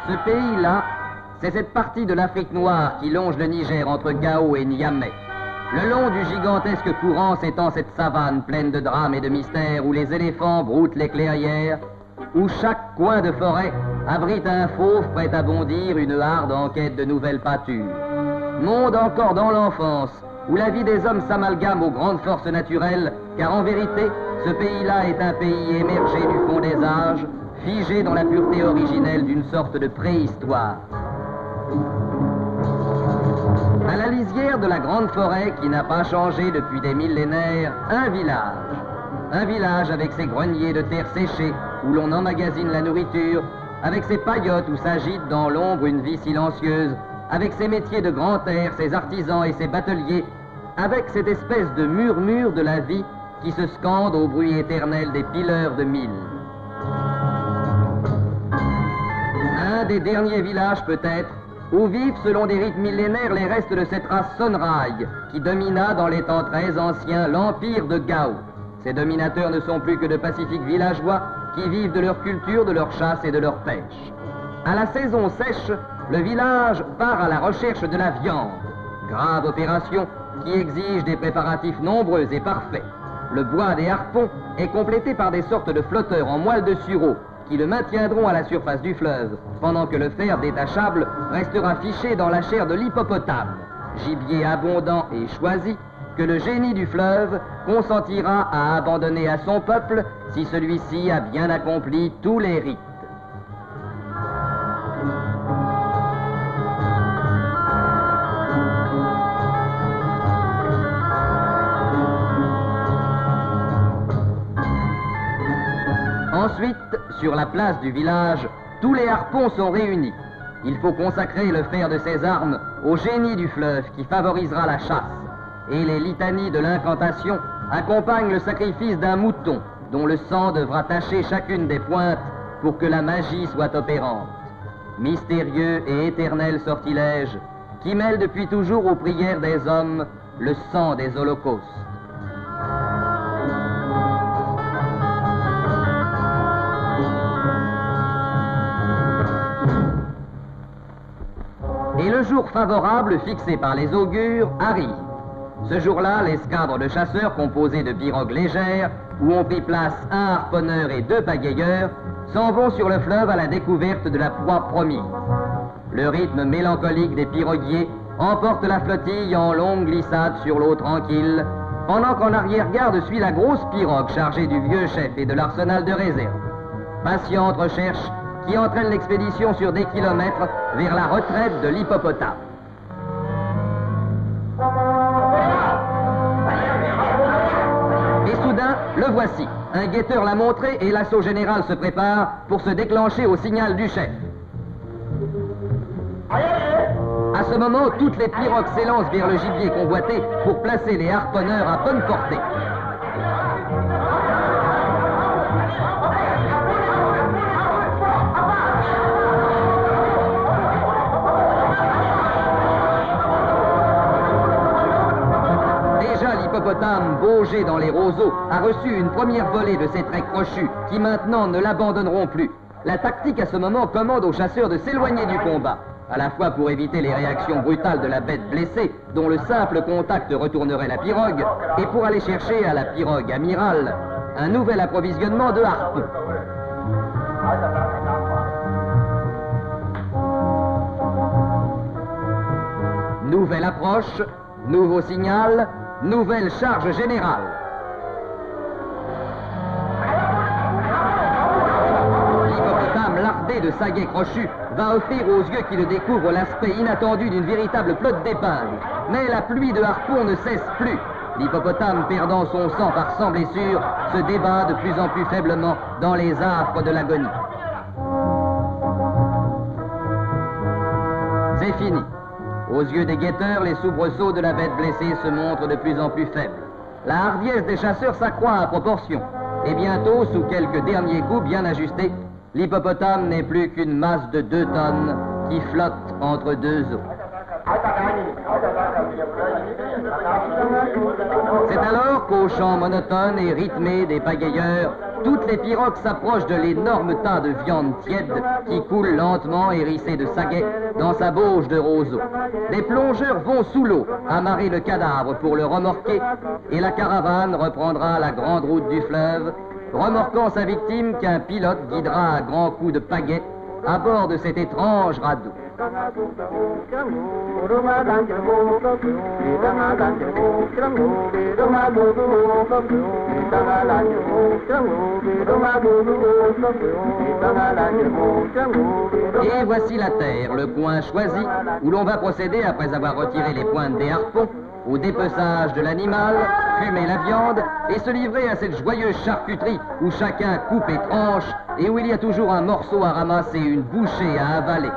Ce pays-là, c'est cette partie de l'Afrique noire qui longe le Niger entre Gao et Niamey. Le long du gigantesque courant s'étend cette savane pleine de drames et de mystères où les éléphants broutent les clairières, où chaque coin de forêt abrite un fauve prêt à bondir, une harde en quête de nouvelles pâtures. Monde encore dans l'enfance, où la vie des hommes s'amalgame aux grandes forces naturelles, car en vérité, ce pays-là est un pays émergé du fond des âges, figé dans la pureté originelle d'une sorte de préhistoire. À la lisière de la grande forêt qui n'a pas changé depuis des millénaires, un village. Un village avec ses greniers de terre séchée où l'on emmagasine la nourriture, avec ses paillotes où s'agite dans l'ombre une vie silencieuse, avec ses métiers de grand air, ses artisans et ses bateliers, avec cette espèce de murmure de la vie qui se scande au bruit éternel des pileurs de mille. Un des derniers villages peut-être, où vivent selon des rites millénaires les restes de cette race Sonraï qui domina dans les temps très anciens l'empire de Gao. Ces dominateurs ne sont plus que de pacifiques villageois qui vivent de leur culture, de leur chasse et de leur pêche. À la saison sèche, le village part à la recherche de la viande. Grave opération qui exige des préparatifs nombreux et parfaits. Le bois des harpons est complété par des sortes de flotteurs en moelle de sureau qui le maintiendront à la surface du fleuve, pendant que le fer détachable restera fiché dans la chair de l'hippopotame, gibier abondant et choisi, que le génie du fleuve consentira à abandonner à son peuple si celui-ci a bien accompli tous les rites. Ensuite, sur la place du village, tous les harpons sont réunis. Il faut consacrer le fer de ces armes au génie du fleuve qui favorisera la chasse. Et les litanies de l'incantation accompagnent le sacrifice d'un mouton dont le sang devra tacher chacune des pointes pour que la magie soit opérante. Mystérieux et éternel sortilège qui mêle depuis toujours aux prières des hommes le sang des holocaustes. Et le jour favorable fixé par les augures arrive. Ce jour-là, l'escadre de chasseurs composée de pirogues légères, où ont pris place un harponneur et 2 pagayeurs, s'en vont sur le fleuve à la découverte de la proie promise. Le rythme mélancolique des piroguiers emporte la flottille en longue glissade sur l'eau tranquille, pendant qu'en arrière-garde suit la grosse pirogue chargée du vieux chef et de l'arsenal de réserve. Patiente recherche qui entraîne l'expédition sur des kilomètres vers la retraite de l'hippopotame. Et soudain, le voici. Un guetteur l'a montré et l'assaut général se prépare pour se déclencher au signal du chef. À ce moment, toutes les pirogues s'élancent vers le gibier convoité pour placer les harponneurs à bonne portée. L'hippopotame, baugé dans les roseaux, a reçu une première volée de ces traits crochus qui maintenant ne l'abandonneront plus. La tactique à ce moment commande aux chasseurs de s'éloigner du combat, à la fois pour éviter les réactions brutales de la bête blessée, dont le simple contact retournerait la pirogue, et pour aller chercher à la pirogue amirale un nouvel approvisionnement de harpons. Nouvelle approche, nouveau signal, nouvelle charge générale. L'hippopotame lardé de saguets crochus va offrir aux yeux qui le découvrent l'aspect inattendu d'une véritable flotte d'épingles. Mais la pluie de harpons ne cesse plus. L'hippopotame, perdant son sang par 100 blessures, se débat de plus en plus faiblement dans les affres de l'agonie. C'est fini. Aux yeux des guetteurs, les soubresauts de la bête blessée se montrent de plus en plus faibles. La hardiesse des chasseurs s'accroît à proportion. Et bientôt, sous quelques derniers coups bien ajustés, l'hippopotame n'est plus qu'une masse de 2 tonnes qui flotte entre 2 eaux. C'est alors qu'au chant monotone et rythmé des pagayeurs, toutes les pirogues s'approchent de l'énorme tas de viande tiède qui coule lentement, hérissé de saguet, dans sa bauge de roseau. Des plongeurs vont sous l'eau amarrer le cadavre pour le remorquer et la caravane reprendra la grande route du fleuve, remorquant sa victime qu'un pilote guidera à grands coups de pagaie à bord de cet étrange radeau. Et voici la terre, le coin choisi où l'on va procéder, après avoir retiré les pointes des harpons, au dépeçage de l'animal, fumer la viande et se livrer à cette joyeuse charcuterie où chacun coupe et tranche et où il y a toujours un morceau à ramasser, une bouchée à avaler.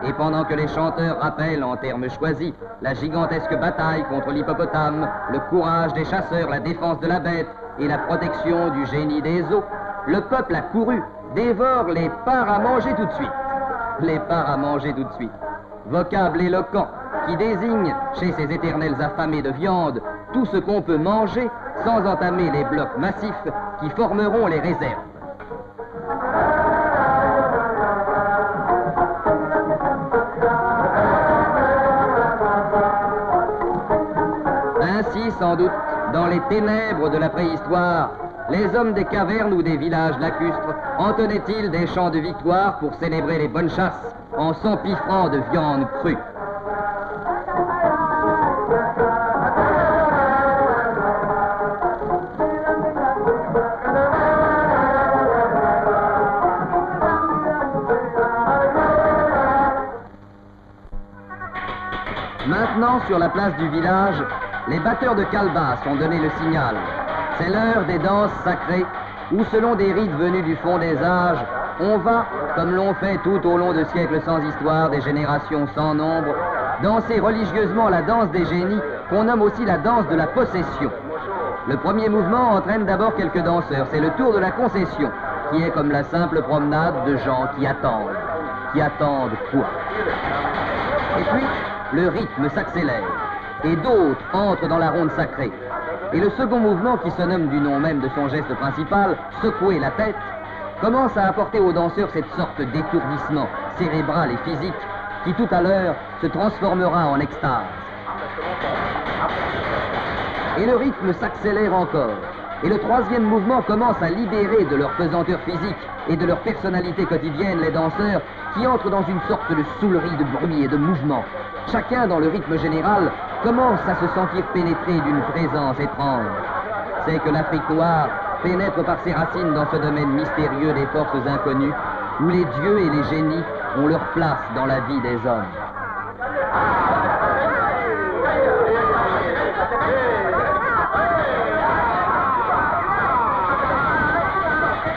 Et pendant que les chanteurs rappellent en termes choisis la gigantesque bataille contre l'hippopotame, le courage des chasseurs, la défense de la bête et la protection du génie des eaux, le peuple accouru dévore les parts à manger tout de suite. Les parts à manger tout de suite. Vocable éloquent qui désigne, chez ces éternels affamés de viande, tout ce qu'on peut manger sans entamer les blocs massifs qui formeront les réserves. Ainsi, sans doute, dans les ténèbres de la préhistoire, les hommes des cavernes ou des villages lacustres entonnaient-ils des chants de victoire pour célébrer les bonnes chasses en s'empiffrant de viande crue. Maintenant, sur la place du village, les batteurs de calebasses ont donné le signal. C'est l'heure des danses sacrées, où selon des rites venus du fond des âges, on va, comme l'ont fait tout au long de siècles sans histoire, des générations sans nombre, danser religieusement la danse des génies, qu'on nomme aussi la danse de la possession. Le premier mouvement entraîne d'abord quelques danseurs, c'est le tour de la concession, qui est comme la simple promenade de gens qui attendent. Qui attendent quoi? Et puis, le rythme s'accélère, et d'autres entrent dans la ronde sacrée. Et le second mouvement, qui se nomme du nom même de son geste principal, secouer la tête, commence à apporter aux danseurs cette sorte d'étourdissement cérébral et physique qui tout à l'heure se transformera en extase. Et le rythme s'accélère encore. Et le troisième mouvement commence à libérer de leur pesanteur physique et de leur personnalité quotidienne les danseurs qui entrent dans une sorte de saoulerie de bruit et de mouvement. Chacun, dans le rythme général, commence à se sentir pénétré d'une présence étrange. C'est que l'Afrique noire pénètre par ses racines dans ce domaine mystérieux des forces inconnues, où les dieux et les génies ont leur place dans la vie des hommes.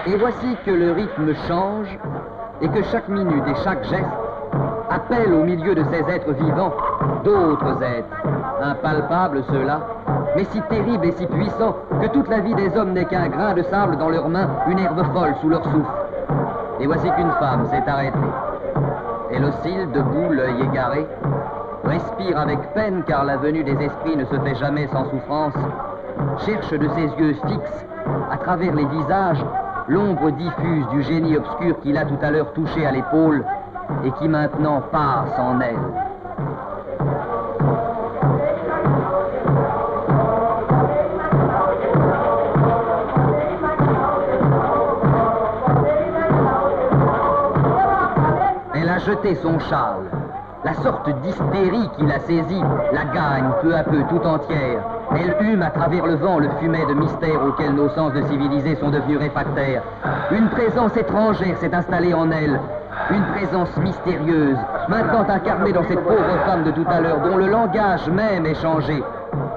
Et voici que le rythme change et que chaque minute et chaque geste appelle au milieu de ces êtres vivants d'autres êtres, impalpables ceux-là, mais si terribles et si puissants que toute la vie des hommes n'est qu'un grain de sable dans leurs mains, une herbe folle sous leur souffle. Et voici qu'une femme s'est arrêtée. Elle oscille debout, l'œil égaré, respire avec peine car la venue des esprits ne se fait jamais sans souffrance, cherche de ses yeux fixes, à travers les visages, l'ombre diffuse du génie obscur qui l'a tout à l'heure touché à l'épaule et qui maintenant passe en elle. Elle a jeté son châle. La sorte d'hystérie qui la saisit la gagne peu à peu tout entière. Elle hume à travers le vent le fumet de mystère auquel nos sens de civilisés sont devenus réfractaires. Une présence étrangère s'est installée en elle. Une présence mystérieuse, maintenant incarnée dans cette pauvre femme de tout à l'heure, dont le langage même est changé.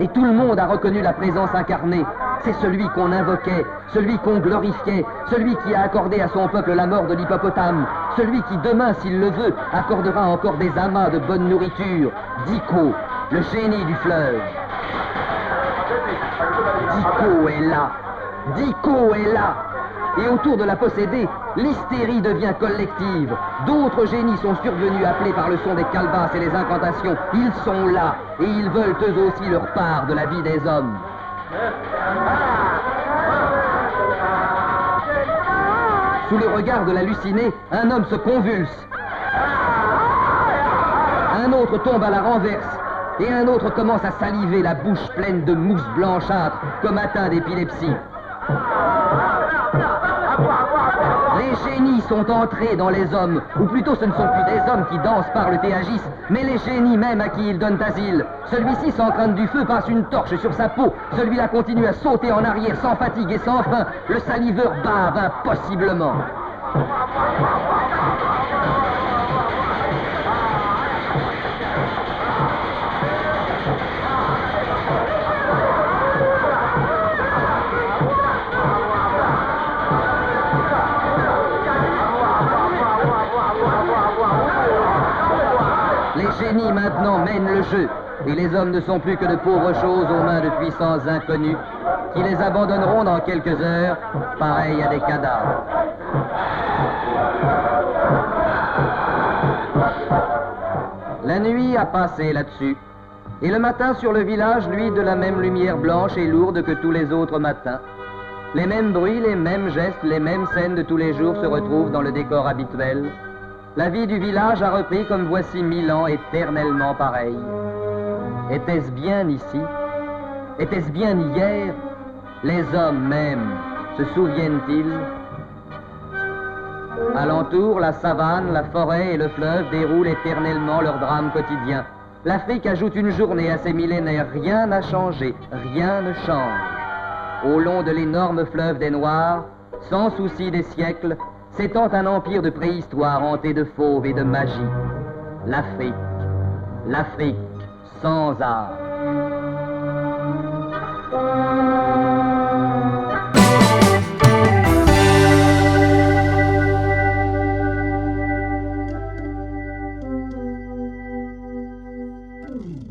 Et tout le monde a reconnu la présence incarnée. C'est celui qu'on invoquait, celui qu'on glorifiait, celui qui a accordé à son peuple la mort de l'hippopotame, celui qui demain, s'il le veut, accordera encore des amas de bonne nourriture. Diko, le génie du fleuve. Diko est là. Diko est là. Et autour de la possédée, l'hystérie devient collective. D'autres génies sont survenus appelés par le son des calebasses et les incantations. Ils sont là et ils veulent eux aussi leur part de la vie des hommes. Sous le regard de l'halluciné, un homme se convulse. Un autre tombe à la renverse. Et un autre commence à saliver, la bouche pleine de mousse blanchâtre, comme atteint d'épilepsie. Les génies sont entrés dans les hommes, ou plutôt ce ne sont plus des hommes qui dansent, parlent et agissent, mais les génies même à qui ils donnent asile. Celui-ci, sans crainte du feu, passe une torche sur sa peau. Celui-là continue à sauter en arrière, sans fatigue et sans faim. Le saliveur bave impossiblement. Les génies maintenant mènent le jeu, et les hommes ne sont plus que de pauvres choses aux mains de puissants inconnus, qui les abandonneront dans quelques heures, pareils à des cadavres. La nuit a passé là-dessus, et le matin sur le village luit de la même lumière blanche et lourde que tous les autres matins. Les mêmes bruits, les mêmes gestes, les mêmes scènes de tous les jours se retrouvent dans le décor habituel. La vie du village a repris comme voici 1000 ans éternellement pareil. Était-ce bien ici? Était-ce bien hier? Les hommes même, se souviennent-ils? Alentour, la savane, la forêt et le fleuve déroulent éternellement leur drame quotidien. L'Afrique ajoute une journée à ses millénaires. Rien n'a changé, rien ne change. Au long de l'énorme fleuve des Noirs, sans souci des siècles, s'étend un empire de préhistoire hanté de fauves et de magie. L'Afrique, l'Afrique sans âge.